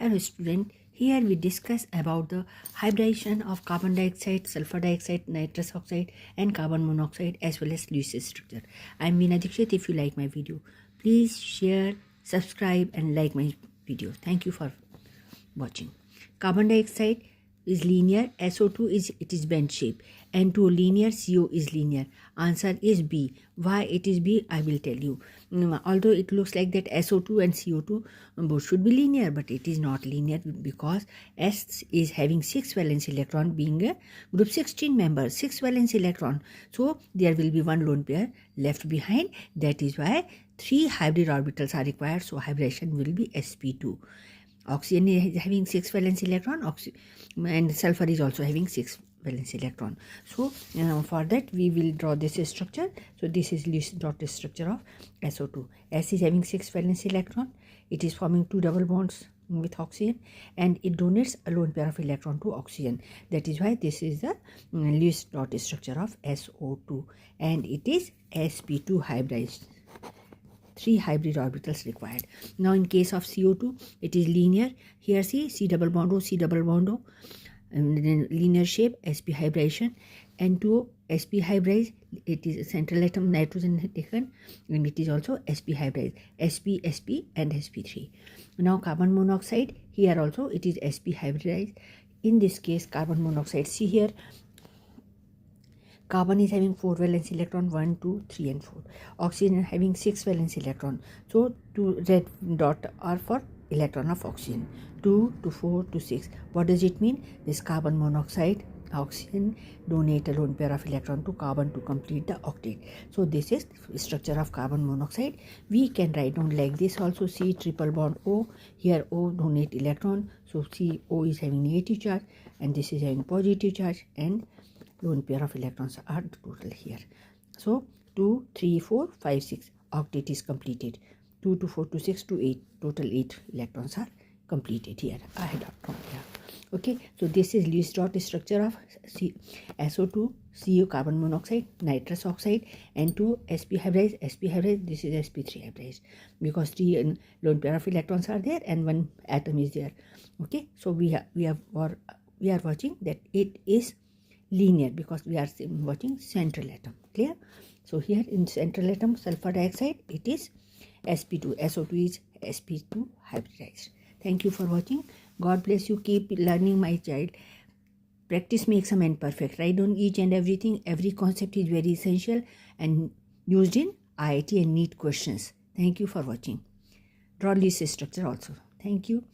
Hello student, here we discuss about the hybridization of carbon dioxide, sulfur dioxide, nitrous oxide and carbon monoxide as well as Lewis structure. I am Veena Dikshit. If you like my video, please share, subscribe and like my video. Thank you for watching. Carbon dioxide is linear, SO2 is bend shape, N2 linear, CO is linear. Answer is B. Why it is B, I will tell you. Although it looks like that SO2 and CO2 both should be linear, but it is not linear because S is having 6 valence electron, being a group 16 member, 6 valence electron. So there will be one lone pair left behind. That is why 3 hybrid orbitals are required. So hybridization will be sp2. Oxygen is having 6 valence electron, and sulfur is also having 6 valence electron. So for that we will draw this structure. So this is Lewis dot structure of SO2. S is having 6 valence electron. It is forming 2 double bonds with oxygen and it donates a lone pair of electron to oxygen. That is why this is the Lewis dot structure of SO2 and it is sp2 hybridized. 3 hybrid orbitals required. Now in case of CO2 it is linear. Here see C double bond O, C double bond O, and then linear shape, sp hybridization. N2O sp hybridized, it is a central atom nitrogen taken and it is also sp hybridized, sp and sp3. Now carbon monoxide, here also it is sp hybridized. In this case carbon monoxide, see here carbon is having 4 valence electron, 1, 2, 3 and 4. Oxygen having 6 valence electron. So 2 red dot are for electron of oxygen. 2 to 4 to 6. What does it mean? This carbon monoxide, oxygen donate a lone pair of electron to carbon to complete the octet. So this is structure of carbon monoxide. We can write down like this also. C triple bond O. Here O donate electron. So C O is having negative charge and this is having positive charge and lone pair of electrons are total here. So 2, 3, 4, 5, 6 octet is completed. 2 to 4 to 6 to 8, total 8 electrons are completed here. I had from here. Okay, so this is Lewis dot structure of SO2, CO carbon monoxide, nitrous oxide, N2 sp hybridized, this is sp3 hybridized because 3 lone pair of electrons are there and 1 atom is there. Okay, so we are watching that it is linear because we are watching central atom. Clear? So here in central atom sulfur dioxide it is sp2, SO2 is sp2 hybridized. Thank you for watching. God bless you. Keep learning, my child. Practice makes a man perfect. Write down each and everything. Every concept is very essential and used in IIT and NEET questions. Thank you for watching. Draw Lewis structure also. Thank you.